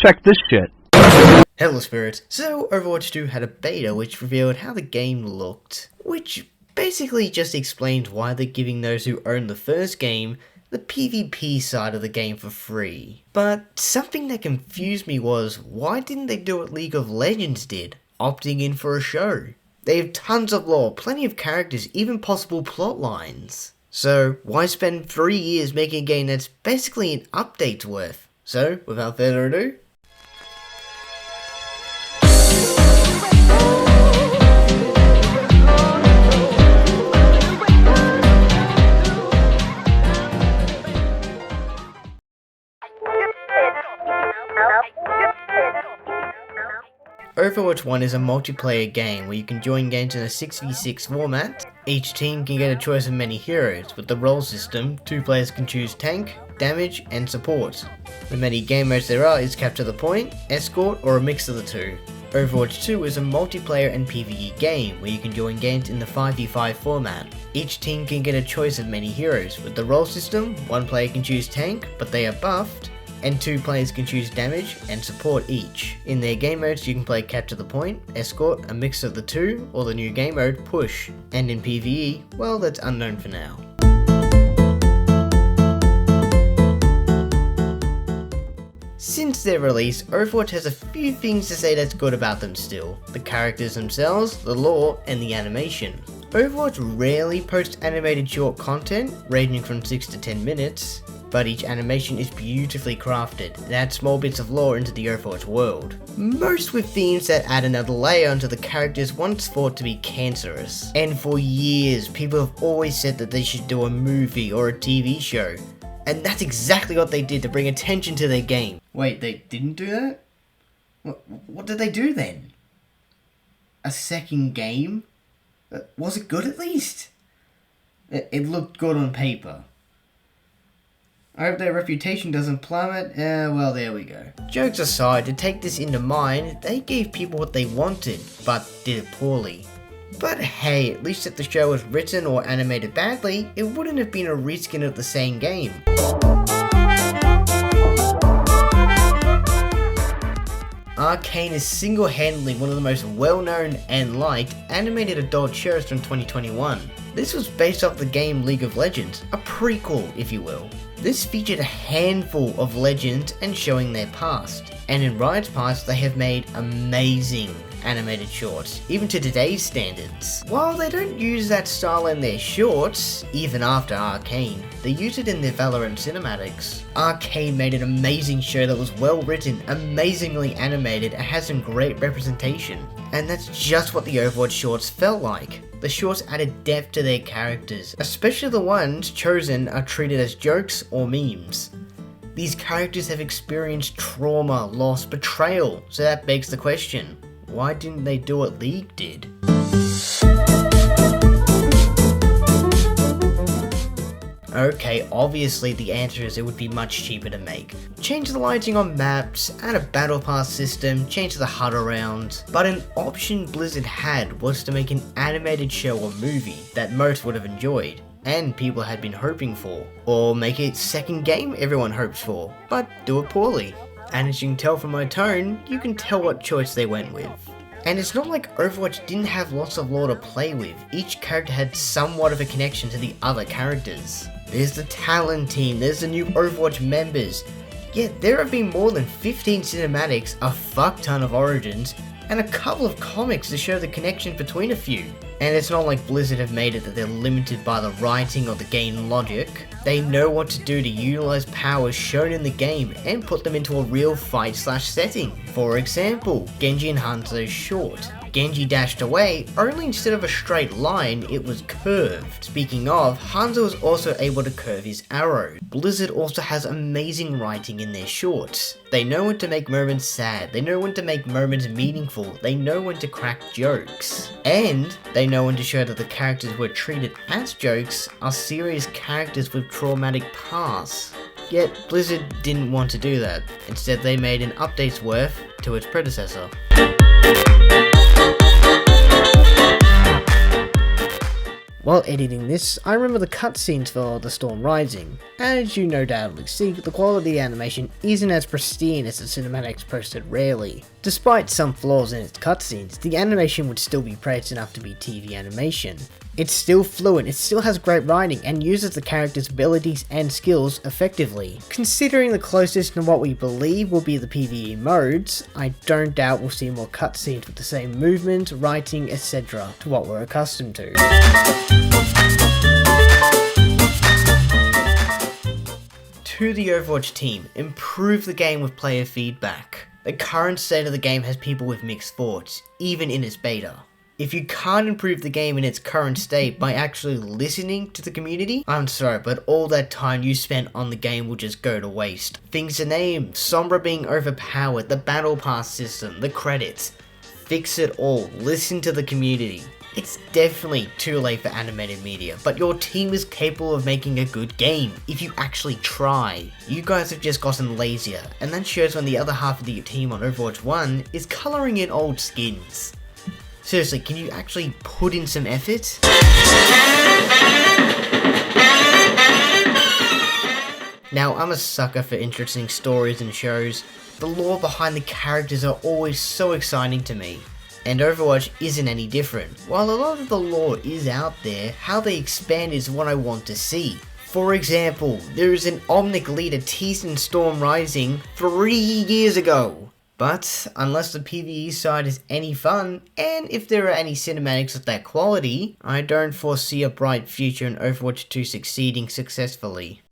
Check this shit. Hello spirits. So Overwatch 2 had a beta which revealed how the game looked, which basically just explained why they're giving those who own the first game the PvP side of the game for free. But something that confused me was, why didn't they do what League of Legends did, opting in for a show? They have tons of lore, plenty of characters, even possible plot lines. So why spend 3 years making a game that's basically an update's worth? So without further ado, Overwatch 1 is a multiplayer game where you can join games in a 6v6 format. Each team can get a choice of many heroes. With the role system, 2 players can choose tank, damage, and support. The many game modes there are is capture the point, escort, or a mix of the two. Overwatch 2 is a multiplayer and PvE game where you can join games in the 5v5 format. Each team can get a choice of many heroes. With the role system, 1 player can choose tank, but they are buffed, and 2 players can choose damage and support each. In their game modes you can play capture the point, escort, a mix of the two, or the new game mode, push. And in PvE, well, that's unknown for now. Since their release, Overwatch has a few things to say that's good about them still. The characters themselves, the lore, and the animation. Overwatch rarely posts animated short content, ranging from 6 to 10 minutes, but each animation is beautifully crafted and adds small bits of lore into the Overwatch world. Most with themes that add another layer onto the characters once thought to be cancerous. And for years, people have always said that they should do a movie or a TV show. And that's exactly what they did to bring attention to their game. Wait, they didn't do that? What did they do then? A second game? Was it good at least? It looked good on paper. I hope their reputation doesn't plummet. Well, there we go. Jokes aside, to take this into mind, they gave people what they wanted, but did it poorly. But hey, at least if the show was written or animated badly, it wouldn't have been a reskin of the same game. Arcane is single-handedly one of the most well-known and liked animated adult shows from 2021. This was based off the game League of Legends, a prequel if you will. This featured a handful of legends and showing their past, and in Riot's past they have made amazing animated shorts, even to today's standards. While they don't use that style in their shorts, even after Arcane, they use it in their Valorant cinematics. Arcane made an amazing show that was well written, amazingly animated, and has some great representation. And that's just what the Overwatch shorts felt like. The shorts added depth to their characters, especially the ones chosen are treated as jokes or memes. These characters have experienced trauma, loss, betrayal, so that begs the question, why didn't they do what League did? Okay, obviously the answer is it would be much cheaper to make. Change the lighting on maps, add a battle pass system, change the HUD around. But an option Blizzard had was to make an animated show or movie that most would have enjoyed, and people had been hoping for. Or make a second game everyone hopes for, but do it poorly. And as you can tell from my tone, you can tell what choice they went with. And it's not like Overwatch didn't have lots of lore to play with, each character had somewhat of a connection to the other characters. There's the Talon team, there's the new Overwatch members, yet there have been more than 15 cinematics, a fuck ton of origins, and a couple of comics to show the connection between a few. And it's not like Blizzard have made it that they're limited by the writing or the game logic. They know what to do to utilize powers shown in the game and put them into a real fight/setting. For example, Genji and Hanzo's short. Genji dashed away, only instead of a straight line, it was curved. Speaking of, Hanzo was also able to curve his arrow. Blizzard also has amazing writing in their shorts. They know when to make moments sad, they know when to make moments meaningful, they know when to crack jokes. And they know when to show that the characters who are treated as jokes are serious characters with traumatic pasts. Yet Blizzard didn't want to do that. Instead they made an update's worth to its predecessor. While editing this, I remember the cutscenes for The Storm Rising. As you no doubtly see, the quality of the animation isn't as pristine as the cinematics posted rarely. Despite some flaws in its cutscenes, the animation would still be praised enough to be TV animation. It's still fluent, it still has great writing, and uses the character's abilities and skills effectively. Considering the closest to what we believe will be the PvE modes, I don't doubt we'll see more cutscenes with the same movement, writing, etc. to what we're accustomed to. To the Overwatch team, improve the game with player feedback. The current state of the game has people with mixed thoughts, even in its beta. If you can't improve the game in its current state by actually listening to the community, I'm sorry, but all that time you spent on the game will just go to waste. Things to name: Sombra being overpowered, the battle pass system, the credits. Fix it all, listen to the community. It's definitely too late for animated media, but your team is capable of making a good game if you actually try. You guys have just gotten lazier, and that shows when the other half of the team on Overwatch 1 is colouring in old skins. Seriously, can you actually put in some effort? Now, I'm a sucker for interesting stories and shows. The lore behind the characters are always so exciting to me. And Overwatch isn't any different. While a lot of the lore is out there, how they expand is what I want to see. For example, there is an Omnic leader teased in Storm Rising 3 years ago. But unless the PvE side is any fun, and if there are any cinematics of that quality, I don't foresee a bright future in Overwatch 2 succeeding successfully.